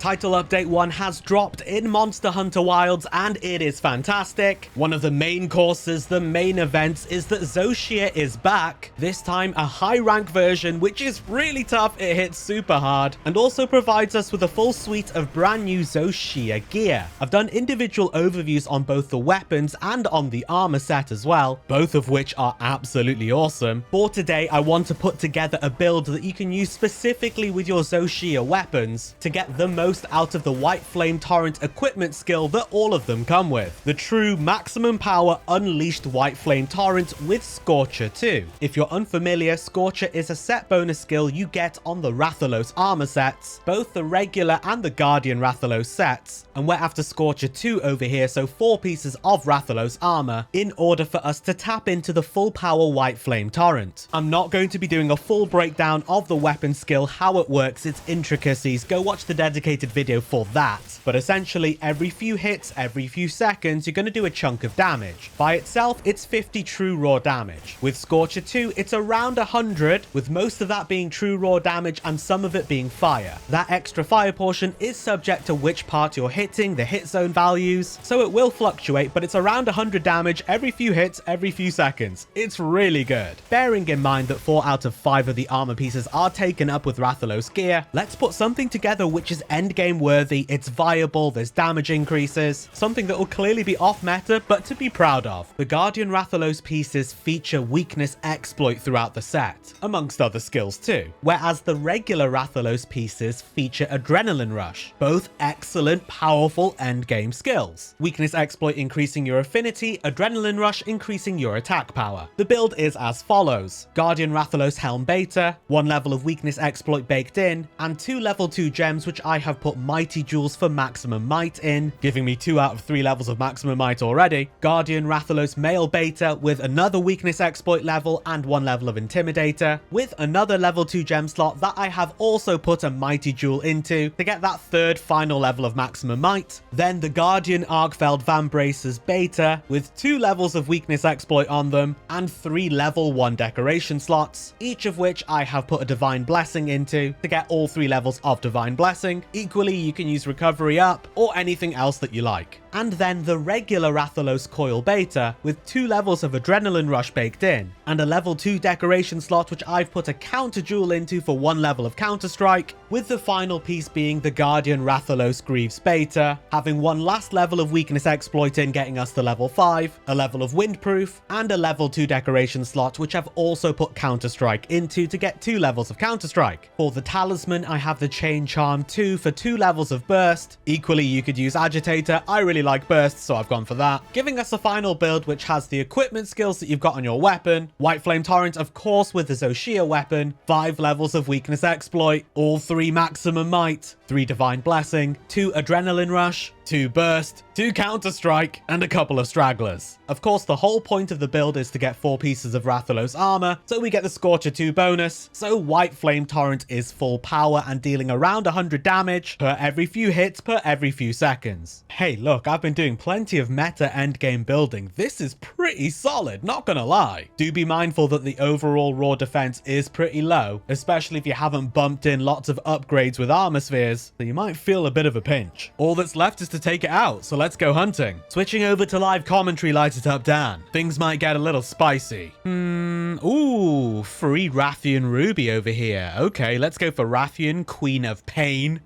Title Update 1 has dropped in Monster Hunter Wilds, and it is fantastic. One of the main courses, the main events, is that Zoh Shia is back. This time a high rank version, which is really tough. It hits super hard, and also provides us with a full suite of brand new Zoh Shia gear. I've done individual overviews on both the weapons and on the armor set as well, both of which are absolutely awesome. For today, I want to put together a build that you can use specifically with your Zoh Shia weapons to get the most out of the Whiteflame Torrent equipment skill that all of them come with. The true maximum power unleashed Whiteflame Torrent with Scorcher too. If you're unfamiliar, Scorcher is a set bonus skill you get on the Rathalos armor sets, both the regular and the Guardian Rathalos sets, and we're after Scorcher 2 over here, so 4 pieces of Rathalos armor in order for us to tap into the full power Whiteflame Torrent. I'm not going to be doing a full breakdown of the weapon skill, how it works, its intricacies. Go watch the dedicated video for that. But essentially, every few hits, every few seconds, you're going to do a chunk of damage. By itself, it's 50 true raw damage. With Scorcher 2, it's around 100, with most of that being true raw damage and some of it being fire. That extra fire portion is subject to which part you're hitting, the hit zone values, so it will fluctuate, but it's around 100 damage every few hits, every few seconds. It's really good. Bearing in mind that 4 out of 5 of the armor pieces are taken up with Rathalos gear, let's put something together which is endgame worthy, it's viable, there's damage increases, something that will clearly be off meta, but to be proud of. The Guardian Rathalos pieces feature weakness exploit throughout the set, amongst other skills too, whereas the regular Rathalos pieces feature Adrenaline Rush, both excellent, powerful endgame skills. Weakness exploit increasing your affinity, Adrenaline Rush increasing your attack power. The build is as follows: Guardian Rathalos Helm Beta, 1 level of weakness exploit baked in, and 2 level 2 gems which I have put Mighty Jewels for maximum might in, giving me 2 out of 3 levels of maximum might already. Guardian Rathalos Male Beta with another weakness exploit level and 1 level of Intimidator, with another level 2 gem slot that I have also put a Mighty Jewel into to get that 3rd final level of maximum might. Then the Guardian Argfeld Vambraces Beta with 2 levels of weakness exploit on them and 3 level 1 decoration slots, each of which I have put a Divine Blessing into to get all 3 levels of Divine Blessing. Equally, you can use Recovery Up or anything else that you like. And then the regular Rathalos Coil Beta with 2 levels of Adrenaline Rush baked in, and a level 2 decoration slot which I've put a Counter Jewel into for 1 level of Counter Strike, with the final piece being the Guardian Rathalos Greaves Beta, having 1 last level of Weakness Exploit in, getting us to level 5, a level of Windproof, and a level 2 decoration slot which I've also put Counter Strike into to get 2 levels of Counter Strike. For the Talisman, I have the Chain Charm 2 for 2 levels of Burst. Equally, you could use Agitator. I really like Burst, so I've gone for that, giving us a final build which has the equipment skills that you've got on your weapon, Whiteflame Torrent of course with the Zoh Shia weapon, 5 levels of weakness exploit, all 3 maximum might, 3 divine blessing, 2 adrenaline rush, 2 burst, 2 counter strike, and a couple of stragglers. Of course, the whole point of the build is to get 4 pieces of Rathalos armor, so we get the Scorcher 2 bonus, so Whiteflame Torrent is full power and dealing around 100 damage per every few hits per every few seconds. Hey look, I've been doing plenty of meta endgame building. This is pretty solid, not gonna lie. Do be mindful that the overall raw defense is pretty low, especially if you haven't bumped in lots of upgrades with armor spheres, so you might feel a bit of a pinch. All that's left is to take it out, so let's go hunting. Switching over to live commentary lights it up, Dan. Things might get a little spicy. Ooh, free Rathian Ruby over here. Okay, let's go for Rathian, Queen of Pain.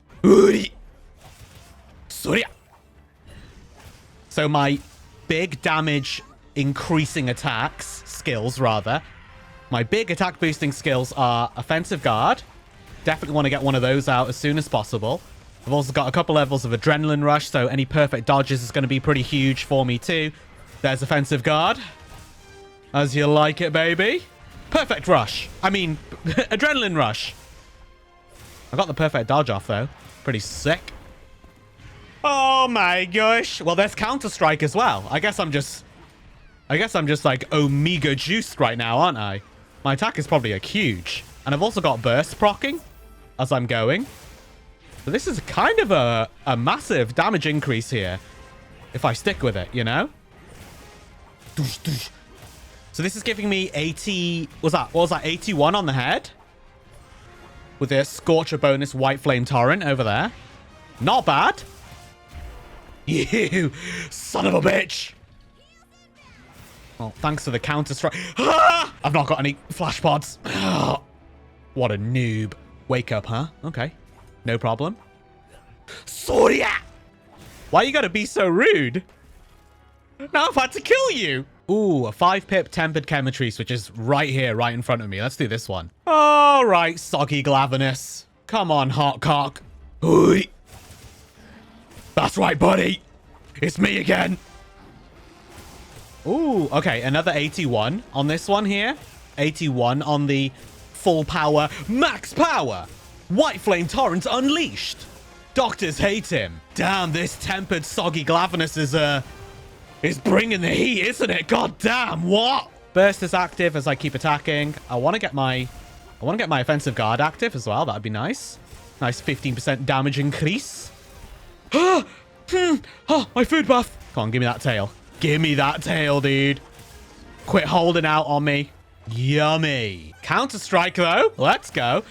So my big damage increasing attacks, skills rather. My big attack boosting skills are Offensive Guard. Definitely want to get one of those out as soon as possible. I've also got a couple levels of Adrenaline Rush, so any perfect dodges is going to be pretty huge for me too. There's Offensive Guard. As you like it, baby. Perfect Rush. I mean, Adrenaline Rush. I got the perfect dodge off, though. Pretty sick. Oh my gosh. Well, there's Counter Strike as well. I guess I'm just like Omega juiced right now, aren't I? My attack is probably huge. And I've also got Burst procking as I'm going. So this is kind of a massive damage increase here if I stick with it, you know? So this is giving me 80... What was that? 81 on the head? With a Scorcher bonus Whiteflame Torrent over there. Not bad. You son of a bitch. Oh, thanks for the counter strike. Ah! I've not got any flash pods. Oh, what a noob. Wake up, huh? Okay. No problem. Soria! Why you gotta be so rude? Now I've had to kill you. Ooh, a 5-pip tempered chemistries, which is right here, right in front of me. Let's do this one. All right, soggy glavinus. Come on, hot cock. Ooh. That's right, buddy. It's me again. Ooh, okay. Another 81 on this one here. 81 on the full power, max power. Whiteflame Torrent Unleashed. Doctors hate him. Damn, this tempered soggy glavinus is bringing the heat, isn't it? God damn, what? Burst is active as I keep attacking. I want to get my offensive guard active as well. That'd be nice. Nice 15% damage increase. Oh, my food buff. Come on, give me that tail. Give me that tail, dude. Quit holding out on me. Yummy. Counter-strike, though. Let's go.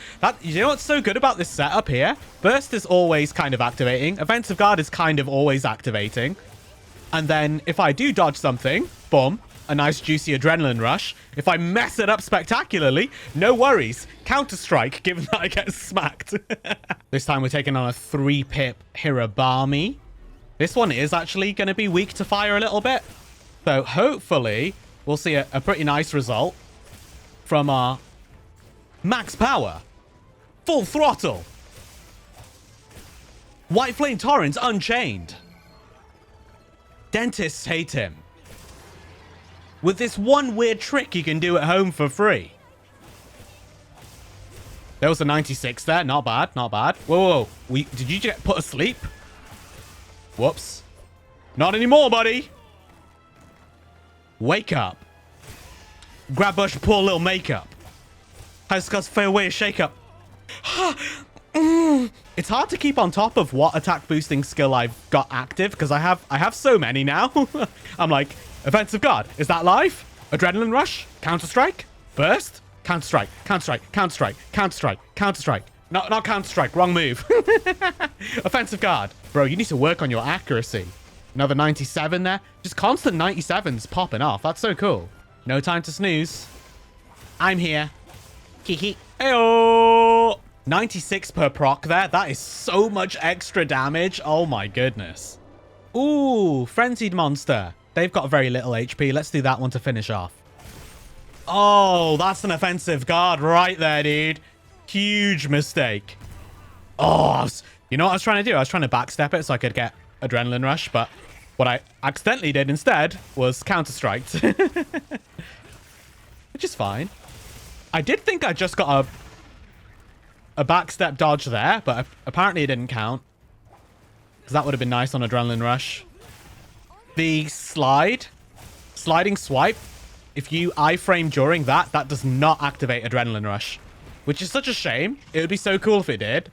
You know what's so good about this setup here? Burst is always kind of activating. Offensive guard is kind of always activating. And then if I do dodge something, boom, a nice juicy adrenaline rush. If I mess it up spectacularly, no worries. Counter-strike, given that I get smacked. This time we're taking on a 3-pip Hirabami. This one is actually going to be weak to fire a little bit. So hopefully we'll see a pretty nice result from our max power. Full throttle. Whiteflame Torrent Unchained. Dentists hate him. With this one weird trick you can do at home for free. There was a 96 there. Not bad. Not bad. Whoa, whoa. Did you get put asleep? Whoops. Not anymore, buddy. Wake up. Grab bush, pull a little makeup. How's Scott's fair way to shake up? It's hard to keep on top of what attack boosting skill I've got active because I have so many now. I'm like, offensive guard, is that live? Adrenaline rush, counter strike, burst, counter strike, counter strike, counter strike, counter strike, counter strike. Not counter strike, wrong move. Offensive guard. Bro, you need to work on your accuracy. Another 97 there. Just constant 97s popping off. That's so cool. No time to snooze. I'm here. Hee. Heyo. 96 per proc there. That is so much extra damage. Oh my goodness. Ooh, Frenzied Monster. They've got very little HP. Let's do that one to finish off. Oh, that's an offensive guard right there, dude. Huge mistake. Oh, you know what I was trying to do? I was trying to backstep it so I could get Adrenaline Rush, but what I accidentally did instead was counter-striked. Which is fine. I did think I just got a backstep dodge there, but apparently it didn't count. Because that would have been nice on Adrenaline Rush. The sliding swipe, if you iframe during that does not activate Adrenaline Rush. Which is such a shame. It would be so cool if it did.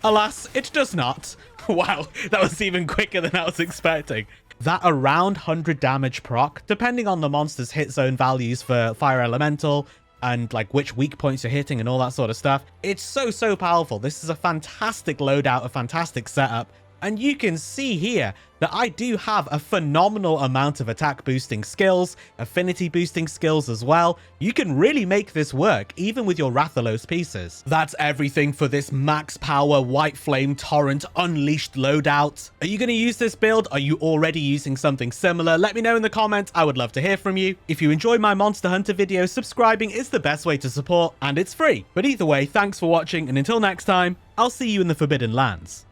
Alas, it does not. Wow, that was even quicker than I was expecting. That around 100 damage proc, depending on the monster's hit zone values for Fire Elemental, and like which weak points you're hitting and all that sort of stuff. It's so powerful. This is a fantastic loadout, a fantastic setup. And you can see here that I do have a phenomenal amount of attack boosting skills, affinity boosting skills as well. You can really make this work, even with your Rathalos pieces. That's everything for this max power Whiteflame Torrent Unleashed loadout. Are you going to use this build? Are you already using something similar? Let me know in the comments. I would love to hear from you. If you enjoy my Monster Hunter videos, subscribing is the best way to support, and it's free. But either way, thanks for watching, and until next time, I'll see you in the Forbidden Lands.